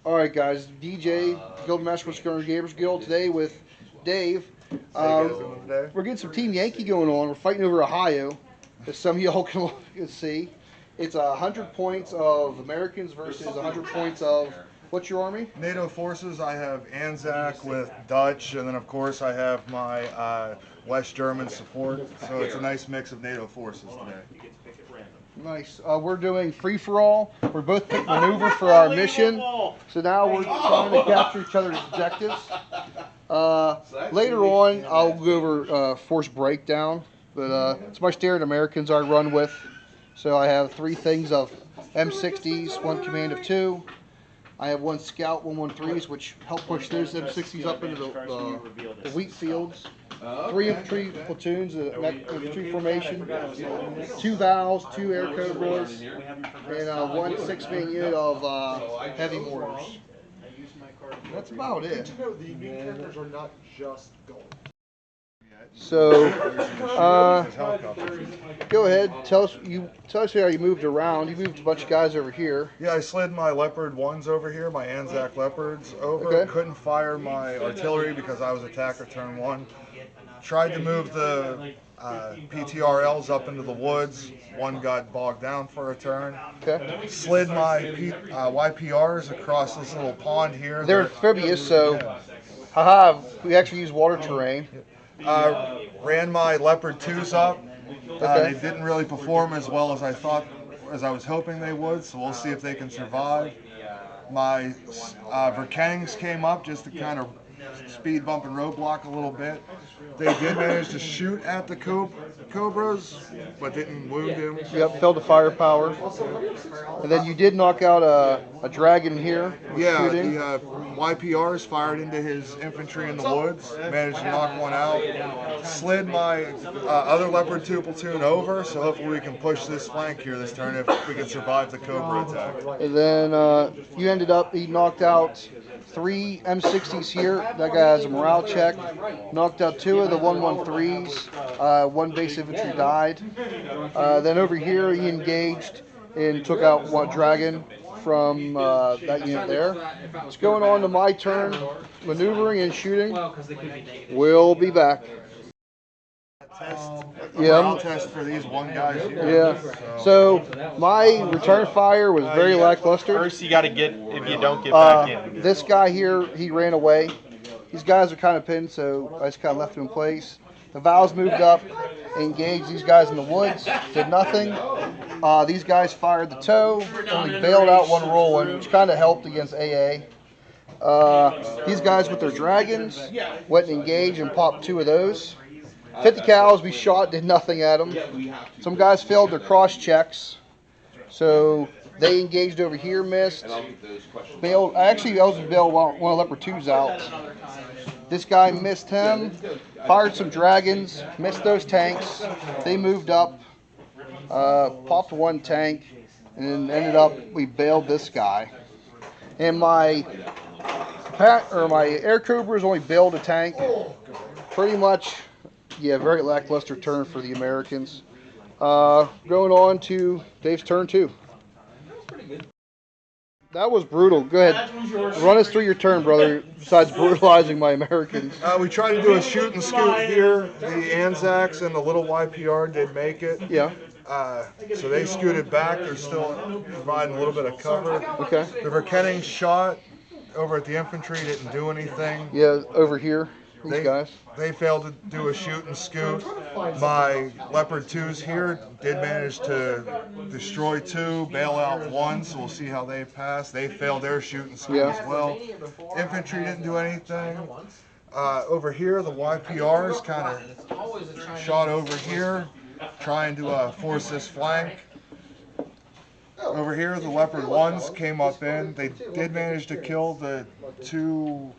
All right, guys. DJ, Guild Master Gunner Gamers Guild today with Dave. How you guys doing today? We're getting some Team Yankee going on. We're fighting over Ohio, as some of y'all can see. It's 100 points of Americans versus 100 points of what's your army? NATO forces. I have Anzac with Dutch, and then of course I have my West German support. So it's a nice mix of NATO forces today. Nice. We're doing free for all. We're both picking maneuver for our mission. So now we're trying to capture each other's objectives. Later on, I'll go over force breakdown, but it's my standard Americans I run with. So I have 3 things of M60s, 1 command of 2. I have 1 scout 113s, which help push those M60s up into the wheat fields. 3 infantry platoons, infantry formation, 2 Vals, 2 air cobras, and 1 6-man unit of heavy mortars. That's about it. Did you know the new characters are not just gold? So, go ahead. Tell us how you moved around. You moved a bunch of guys over here. Yeah, I slid my Leopard 1s over here, my Anzac Leopards over. Okay. Couldn't fire my artillery because I was attacker turn 1. Tried to move the PTRLs up into the woods. 1 got bogged down for a turn. Okay. Slid my YPRs across this little pond here. They're amphibious, so haha. We actually use water terrain. Ran my Leopard 2s up. Okay. They didn't really perform as well as I was hoping they would, so we'll see if they can survive. My Verkennings came up just to kind of speed bump and roadblock a little bit. They did manage to shoot at the Cobras, but didn't wound him. Yep, filled the firepower. And then you did knock out a dragon here. Yeah, Shooting. the YPRs fired into his infantry in the woods, managed to knock 1 out. Slid my other Leopard 2 platoon over, so hopefully we can push this flank here this turn if we can survive the Cobra attack. And then you ended up, he knocked out 3 M60s here. That guy has a morale check. Knocked out 2 of the 113s. 1 base infantry died. Then over here he engaged and took out 1 dragon from that unit there. It's going on to my turn. Maneuvering and shooting. We'll be back. Morale test for these 1 guys here. Yeah. So my return fire was very lackluster. First, you got to get, if you don't get back in. This guy here, he ran away. These guys are kind of pinned, so I just kind of left him in place. The Vals moved up, engaged these guys in the woods, did nothing. These guys fired the toe, only bailed out 1 Roland, which kind of helped against AA. These guys with their dragons went and engaged and popped 2 of those. 50 cows we shot, did nothing at them. Some guys failed their cross checks, so they engaged over here, missed. Bailed. Actually, I was bailed 1 of Leopard 2s out. This guy missed him. Fired some dragons, missed those tanks. They moved up, popped 1 tank, and then ended up we bailed this guy. And my air cobras only bailed a tank. Pretty much. Yeah, very lackluster turn for the Americans. Going on to Dave's turn 2. That was brutal. Go ahead. Run us through your turn, brother, besides brutalizing my Americans. We tried to do a shoot and scoot here. The Anzacs and the little YPR did make it. Yeah. So they scooted back. They're still providing a little bit of cover. Okay. The Verkennings shot over at the infantry, didn't do anything. Yeah, over here, these guys. They failed to do a shoot and scoot. My Leopard 2s here did manage to destroy 2, bail out 1, so we'll see how they pass. They failed their shoot and scoot as well. Infantry didn't do anything. Over here, the YPRs kind of shot over here, trying to force this flank. Over here, the Leopard 1s came up in. They did manage to kill the 2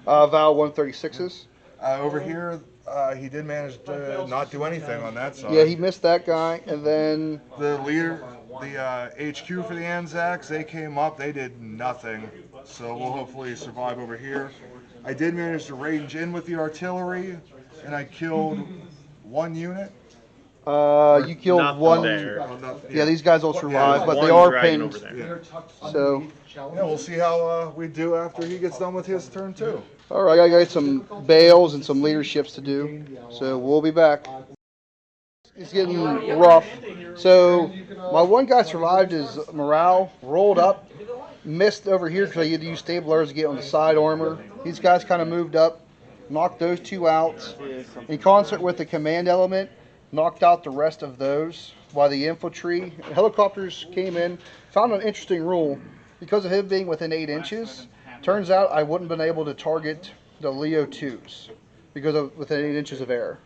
Val 136s. over here, he did manage to not do anything on that side. Yeah, he missed that guy, and then The leader, the HQ for the Anzacs, they came up, they did nothing. So we'll hopefully survive over here. I did manage to range in with the artillery, and I killed 1 unit. You killed Nothing one. there. Yeah, these guys will survive, but they One are dragon pinned. over there. So, Yeah, we'll see how we do after he gets done with his turn too. all right, I got some bales and some leaderships to do. So we'll be back. It's getting rough. So my one guy survived his morale, rolled up, missed over here because I had to use stablers to get on the side armor. These guys kind of moved up, knocked those two out. In concert with the command element, knocked out the rest of those. While the infantry, helicopters came in, found an interesting rule. Because of him being within 8 inches, turns out I wouldn't have been able to target the Leo 2s because of within 8 inches of air.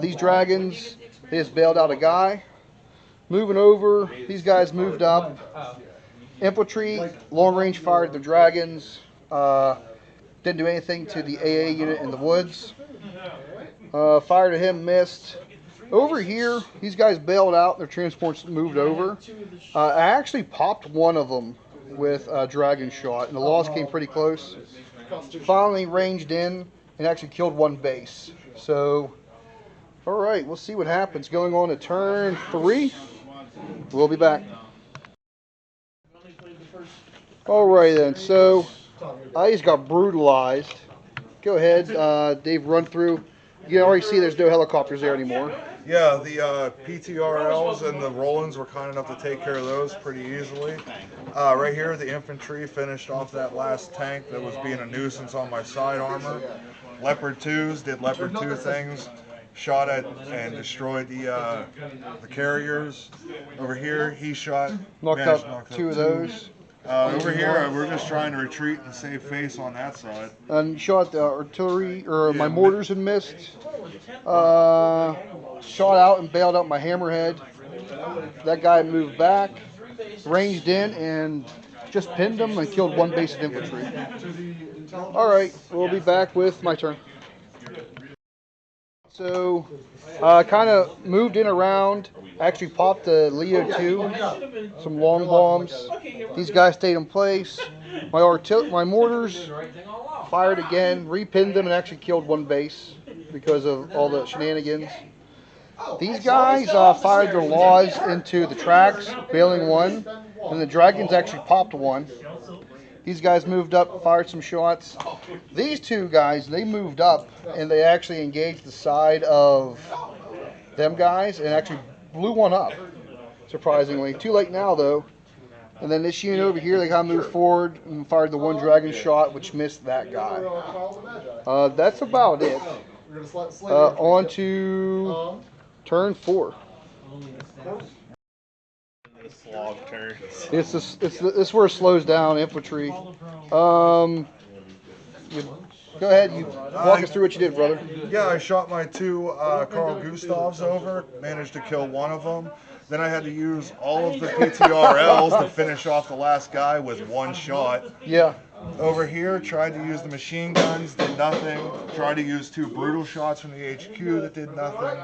These dragons, they just bailed out a guy. Moving over, these guys moved up. Infantry, long range fired the dragons. Didn't do anything to the AA unit in the woods. Fired at him, missed. Over here, these guys bailed out. Their transports moved over. I actually popped one of them with a dragon shot, and the loss came pretty close. Finally ranged in and actually killed one base. So, all right, we'll see what happens. Going on to turn 3. We'll be back. All right then. So I just got brutalized. Go ahead, Dave. Run through. You can already see there's no helicopters there anymore. Yeah, the PTRLs and the Rolands were kind enough to take care of those pretty easily. Right here, the infantry finished off that last tank that was being a nuisance on my side armor. Leopard 2s did Leopard 2 things, shot at and destroyed the carriers. Over here, he shot, Knocked managed to out knock out 2 of those. Over here, we're just trying to retreat and save face on that side. And shot the artillery, or my mortars and missed. Shot out and bailed out my hammerhead. That guy moved back, ranged in, and just pinned him and killed one base of infantry. All right, we'll be back with my turn. So, kind of moved in around. Actually popped the Leo 2, some long bombs. These guys stayed in place. My mortars fired again, repinned them, and actually killed one base because of all the shenanigans. These guys fired their laws into the tracks, bailing one, and the dragons actually popped one. These guys moved up, fired some shots. These 2 guys, they moved up, and they actually engaged the side of them guys and actually blew one up, surprisingly. Too late now, though. And then this unit over here, they kind of moved forward and fired the one dragon shot, which missed that guy. That's about it. On to turn 4. Slog turns. It's where it slows down infantry. Go ahead, you walk us through what you did, brother. Yeah, I shot my 2 Carl Gustavs over, managed to kill one of them. Then I had to use all of the PTRLs to finish off the last guy with 1 shot. Yeah. Over here, tried to use the machine guns, did nothing. Tried to use 2 brutal shots from the HQ that did nothing.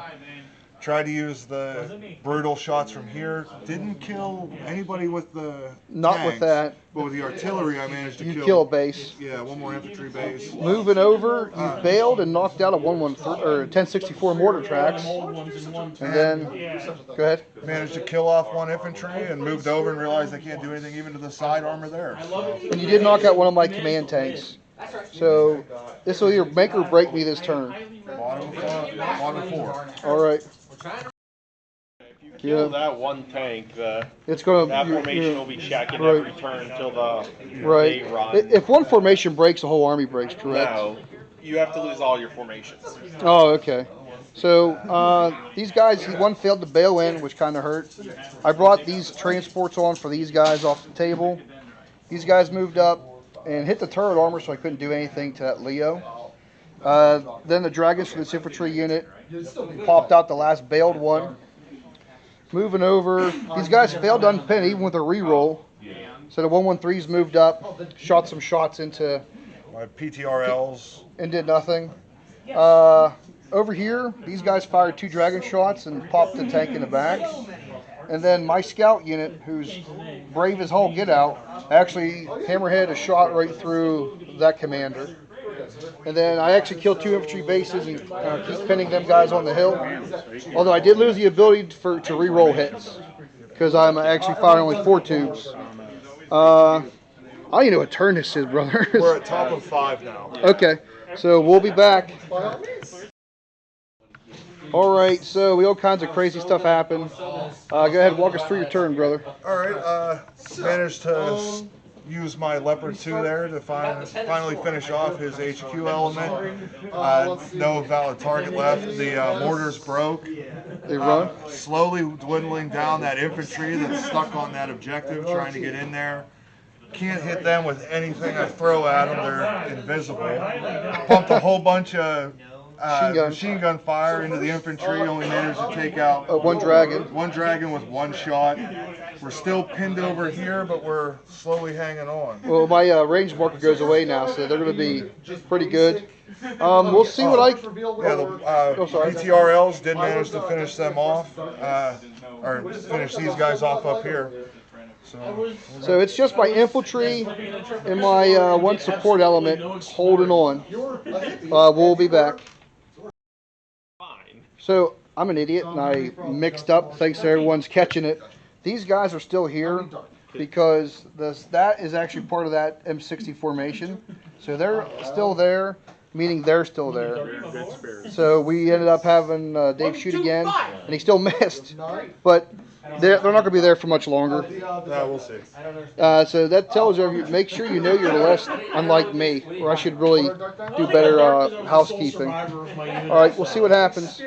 Tried to use the brutal shots from here. Didn't kill anybody with the Not tanks, with that. but with the artillery, I managed to You kill. kill a base. Yeah, 1 more infantry base. Moving over, you bailed and knocked out a 113 or 1064 mortar tracks. And then, go ahead. Managed to kill off 1 infantry and moved over and realized I can't do anything even to the side armor there. So. And you did knock out one of my command tanks. So this will either make or break me this turn. Bottom 4. All right. Kill that one tank, It's gonna. that formation will be checking right. every turn until the Right. they run. If one formation breaks, the whole army breaks. Correct. No, you have to lose all your formations. Oh, okay. So these guys, one failed to bail in, which kind of hurt. I brought these transports on for these guys off the table. These guys moved up and hit the turret armor, so I couldn't do anything to that Leo. Then the dragons for this infantry unit popped out the last bailed one. Moving over, these guys failed to unpin even with a reroll. So the 113s moved up, shot some shots into My PTRLs. and did nothing. Over here, these guys fired 2 dragon shots and popped the tank in the back. And then my scout unit, who's brave as hell get out, actually hammerhead a shot right through that commander. And then I actually killed 2 infantry bases and keep pinning them guys on the hill. Although I did lose the ability to re-roll hits because I'm actually firing only 4 tubes. I don't even know what turn this is, brother. We're at top of 5 now. Okay, so we'll be back. All right, so we all kinds of crazy stuff happened. Go ahead, walk us through your turn, brother. All right, managed to use my Leopard 2 there to finally finish off his HQ element. No valid target left. The mortars broke. They run. Slowly dwindling down that infantry that's stuck on that objective, trying to get in there. Can't hit them with anything I throw at them. They're invisible. Pumped a whole bunch of machine gun fire into the infantry. Only managed to take out one dragon. One dragon with 1 shot. We're still pinned over here, but we're slowly hanging on. Well, my range marker goes away now, so they're going to be pretty good. We'll see what I. Yeah, the PTRLs did manage to finish them off, or finish these guys off up here. So it's just my infantry and my 1 support element holding on. We'll be back. So I'm an idiot and I mixed up. Thanks to everyone's catching it. These guys are still here because that is actually part of that M60 formation. So they're still there, meaning they're still there. So we ended up having Dave shoot again, and he still missed. But they're not going to be there for much longer. We'll see. So that tells you, make sure you know your list, unlike me, or I should really do better housekeeping. All right, we'll see what happens.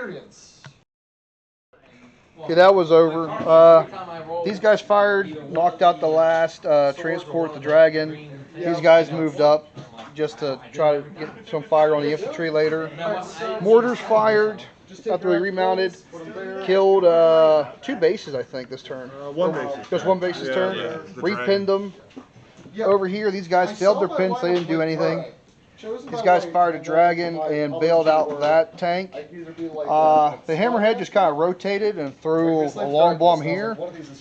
Okay, that was over. These guys fired, knocked out the last transport, the dragon. These guys moved up just to try to get some fire on the infantry later. Mortars fired after we remounted. Killed 2 bases, I think, this turn. 1 base. Just 1 base this turn. Yeah, Repinned them. Over here, these guys failed their pins. They didn't do anything. These guys fired a dragon and bailed out that tank. The hammerhead just kind of rotated and threw a long bomb here.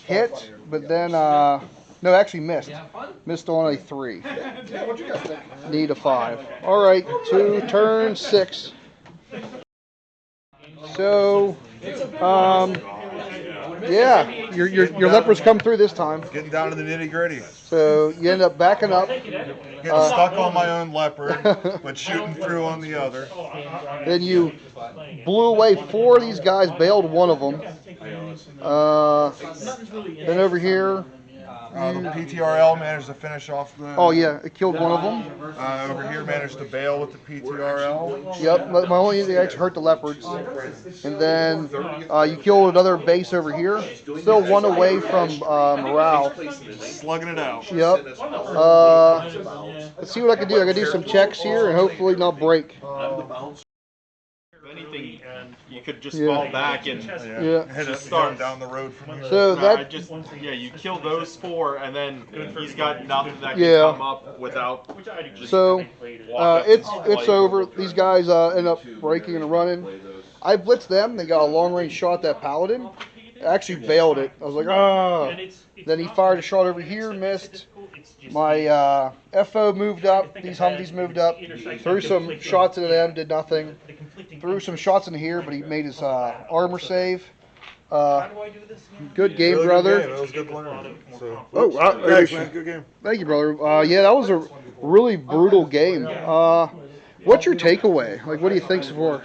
Hit, but then, no, actually missed. Missed on a 3. Need a 5. All right, to turn 6. So, yeah, your leopards come through this time. Getting down to the nitty gritty. So you end up backing up. Getting stuck on my own leopard, but shooting through on the other. Then you blew away 4 of these guys, bailed 1 of them. Then over here. The PTRL managed to finish off the... Oh yeah, it killed 1 of them. Over here managed to bail with the PTRL. Yep, my only thing actually hurt the leopards. And then you killed another base over here. Still 1 away from morale. Slugging it out. Yep. Let's see what I can do. I can do some checks here and hopefully not break. Anything, you could just fall back and Just start down the road from here. So that you kill those 4, and then he's got nothing that can come up without. So it's over. These guys end up breaking and running. I blitzed them. They got a long range shot at that paladin. Actually bailed it. I was like, ah. Then he fired a shot over here, missed. My FO moved up. These Humvees moved up. Threw some shots into them, did nothing. Threw some shots in here, but he made his armor save. Good game, Really brother. Good game. That was good learning. So, Thanks, man. Good game. Thank you, brother. Yeah, that was a really brutal game. What's your takeaway? Like, what do you think so far?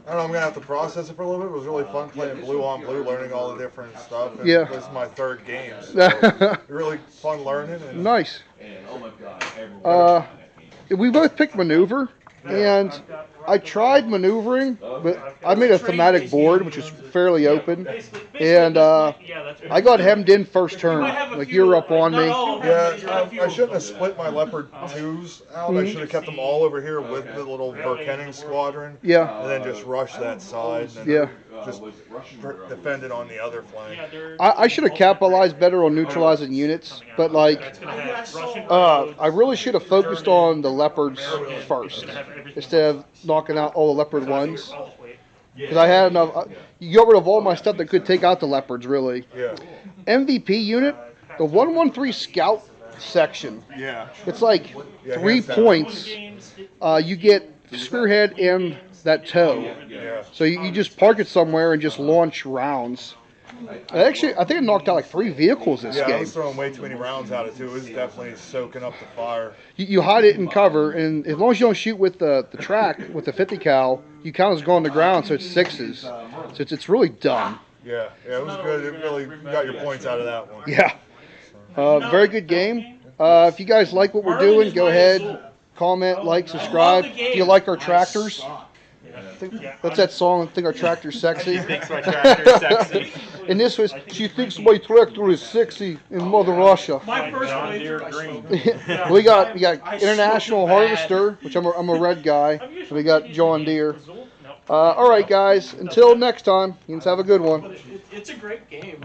I don't know, I'm going to have to process it for a little bit. It was really fun playing blue on blue, learning all the different stuff. And Yeah. This is my 3rd game. So really fun learning. And Nice. We both picked maneuver, and I tried maneuvering, but I made a thematic board, which is fairly open, and I got hemmed in first turn. Like, you were up on me. yeah, I shouldn't have split my Leopard 2s out. I should have kept them all over here with the little Verkenning squadron. Yeah. And then just rush that side. And Yeah. Just defend it on the other flank. I should have capitalized better on neutralizing units, but like, I really should have focused on the leopards first instead of knocking out all the leopard 1s. Because I had enough. You got rid of all my stuff that could take out the leopards, really. Yeah. MVP unit, the 113 scout section. Yeah. It's like Yeah, 3 hands down. points. You get spearhead and that toe. Yeah. So you just park it somewhere and just launch rounds. Actually, I think it knocked out like 3 vehicles this Yeah, I game. was throwing way too many rounds at it too. It was definitely soaking up the fire. You hide it in cover, and as long as you don't shoot with the track, with the 50 cal, you count as going to ground, so it's 6s. So it's really dumb. Yeah, it was good. It really got your points out of that one. Yeah. Very good game. If you guys like what we're doing, go ahead, comment, like, subscribe. Do you like our tractors? That's that song, I think our tractor's sexy. He thinks my tractor's sexy. And this was, she thinks my tractor is sexy in Mother Russia. My first John Deere playthrough. green. we got International Harvester, which I'm a red guy. And we got John Deere. All right, guys. Until next time, you guys have a good one. It's a great game.